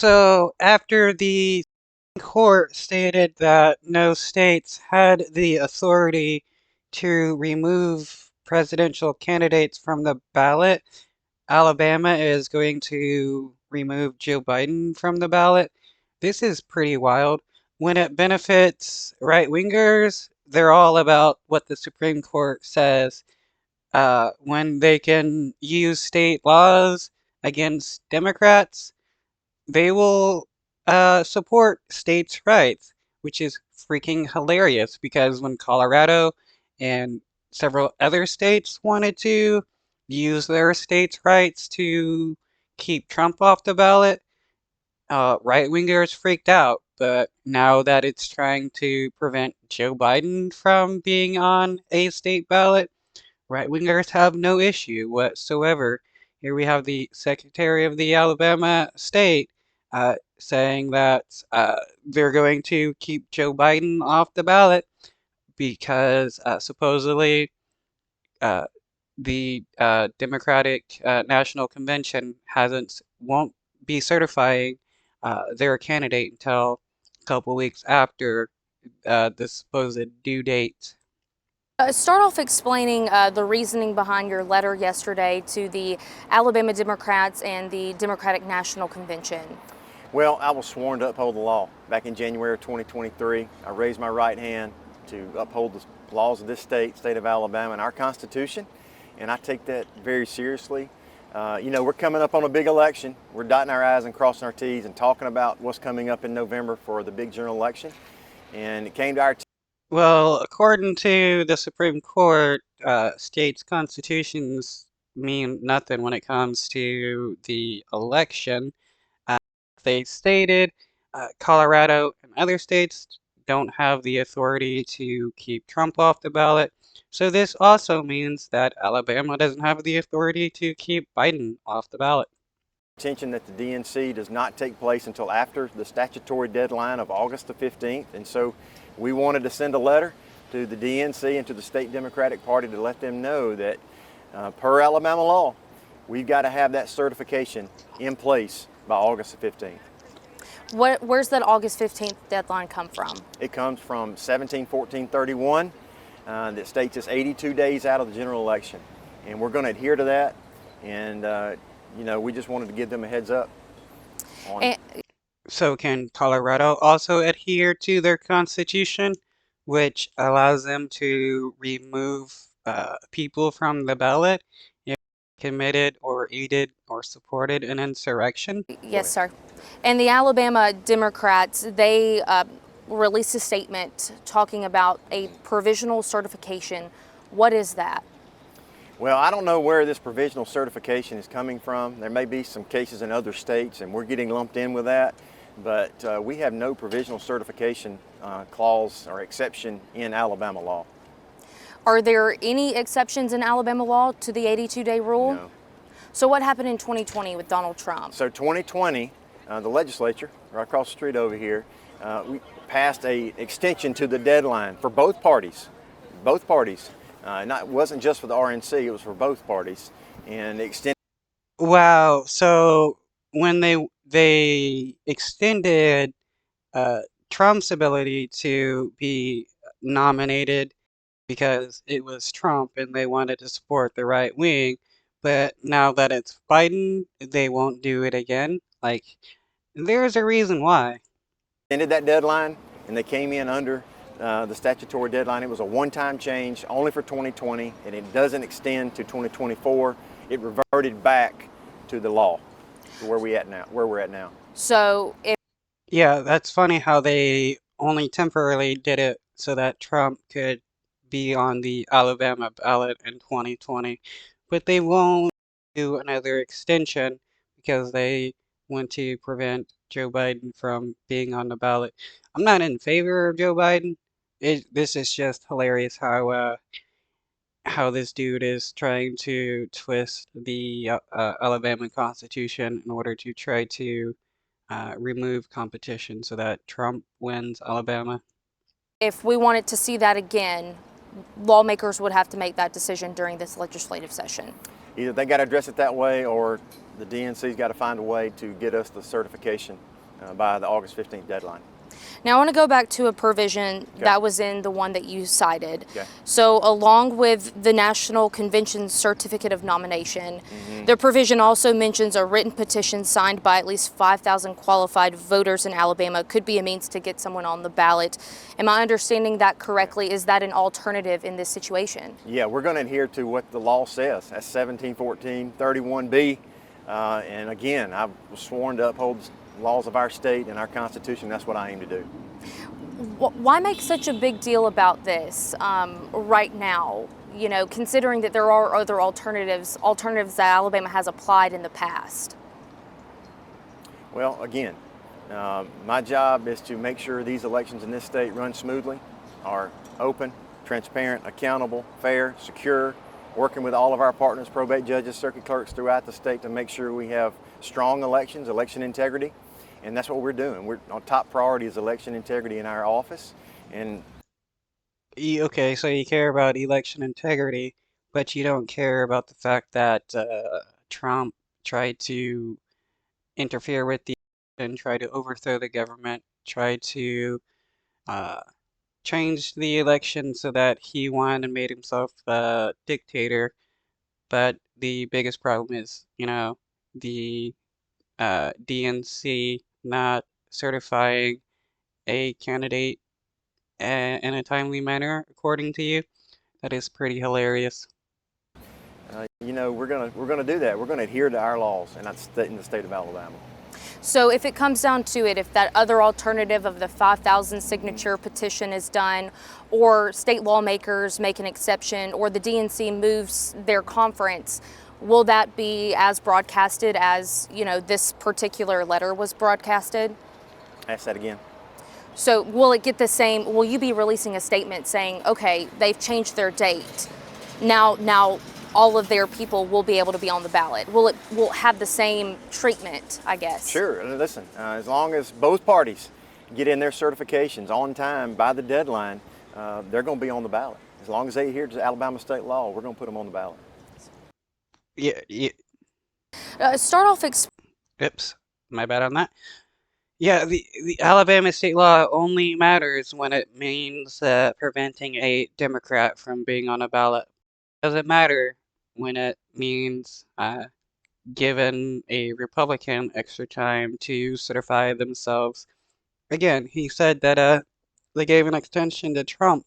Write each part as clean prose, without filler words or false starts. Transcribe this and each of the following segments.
So after the court stated that no states had the authority to remove presidential candidates from the ballot, Alabama is going to remove Joe Biden from the ballot. This is pretty wild. When it benefits right-wingers, they're all about what the Supreme Court says. When they can use state laws against Democrats, they will support states' rights, which is freaking hilarious because when Colorado and several other states wanted to use their states' rights to keep Trump off the ballot, right-wingers freaked out. But now that it's trying to prevent Joe Biden from being on a state ballot, right-wingers have no issue whatsoever. Here we have the Secretary of the Alabama State saying that they're going to keep Joe Biden off the ballot because supposedly uh, the Democratic National Convention won't be certifying their candidate until a couple weeks after the supposed due date. Start off explaining the reasoning behind your letter yesterday to the Alabama Democrats and the Democratic National Convention. Well, I was sworn to uphold the law back in January of 2023. I raised my right hand to uphold the laws of this state of Alabama, and our Constitution, and I take that very seriously. We're coming up on a big election. We're dotting our I's and crossing our T's and talking about what's coming up in November for the big general election. And it came to our Well, according to the Supreme Court, states' constitutions mean nothing when it comes to the election. Uh, they stated Colorado and other states don't have the authority to keep Trump off the ballot. So this also means that Alabama doesn't have the authority to keep Biden off the ballot. attention that the DNC does not take place until after the statutory deadline of August the 15th. And so we wanted to send a letter to the DNC and to the state Democratic Party to let them know that per Alabama law, we've got to have that certification in place by August the 15th. Where's that August 15th deadline come from? It comes from 1714-31 that states it's 82 days out of the general election. And we're going to adhere to that. And we just wanted to give them a heads up on it. So can Colorado also adhere to their constitution, which allows them to remove people from the ballot if committed or aided or supported an insurrection? Yes, sir. And the Alabama Democrats, they released a statement talking about a provisional certification. What is that? Well, I don't know where this provisional certification is coming from. There may be some cases in other states, and we're getting lumped in with that. But we have no provisional certification clause or exception in Alabama law. Are there any exceptions in Alabama law to the 82-day rule? No. So what happened in 2020 with Donald Trump? So 2020, the legislature, right across the street over here, we passed an extension to the deadline for both parties. Both parties. It wasn't just for the RNC, it was for both parties. And extended. Wow, so when they extended Trump's ability to be nominated because it was Trump and they wanted to support the right wing, but now that it's Biden, they won't do it again. Like, there's a reason why. Ended that deadline, and they came in under the statutory deadline. It was a one-time change only for 2020, and it doesn't extend to 2024. It reverted back to the law, to where we're at now. So if Yeah, that's funny how they only temporarily did it so that Trump could be on the Alabama ballot in 2020, but they won't do another extension because they want to prevent Joe Biden from being on the ballot. I'm not in favor of Joe Biden. This is just hilarious how this dude is trying to twist the Alabama Constitution in order to try to remove competition so that Trump wins Alabama. if we wanted to see that again, lawmakers would have to make that decision during this legislative session. either they got to address it that way, or the DNC's got to find a way to get us the certification by the August 15th deadline. Now, I want to go back to a provision Okay. that was in the one that you cited. Okay. So, along with the National Convention's certificate of nomination, the provision also mentions a written petition signed by at least 5,000 qualified voters in Alabama could be a means to get someone on the ballot. Am I understanding that correctly? Is that an alternative in this situation? Yeah, we're going to adhere to what the law says. That's 1714-31B. And again, I was sworn to uphold the laws of our state and our Constitution. That's what I aim to do. Why make such a big deal about this right now? You know, considering that there are other alternatives that Alabama has applied in the past. Well, again, my job is to make sure these elections in this state run smoothly, are open, transparent, accountable, fair, secure, working with all of our partners, probate judges, circuit clerks throughout the state to make sure we have strong elections, election integrity, and that's what we're doing. Our top priority is election integrity in our office. And Okay, so you care about election integrity, but you don't care about the fact that Trump tried to interfere with the and try to overthrow the government, try to uh, change the election so that he won and made himself a dictator. But the biggest problem is, the DNC not certifying a candidate in a timely manner, according to you. That is pretty hilarious. we're gonna do that. We're gonna adhere to our laws, and that's in the state of Alabama. So if it comes down to it, if that other alternative of the 5,000 signature petition is done, or state lawmakers make an exception, or the DNC moves their conference, will that be as broadcasted as, this particular letter was broadcasted? Ask that again. So will it get the same, will you be releasing a statement saying, okay, they've changed their date. Now all of their people will be able to be on the ballot? Will it have the same treatment, I guess? Sure. And listen, as long as both parties get in their certifications on time by the deadline, they're going to be on the ballot. As long as they adhere to Alabama state law, we're going to put them on the ballot. Yeah, yeah. Start off. Oops, my bad on that. Yeah, the Alabama state law only matters when it means preventing a Democrat from being on a ballot. Doesn't matter when it means giving a Republican extra time to certify themselves. Again, he said that they gave an extension to Trump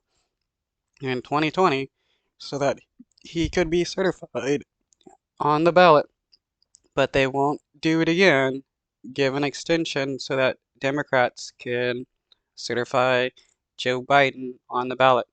in 2020 so that he could be certified on the ballot, but they won't do it again, give an extension so that Democrats can certify Joe Biden on the ballot.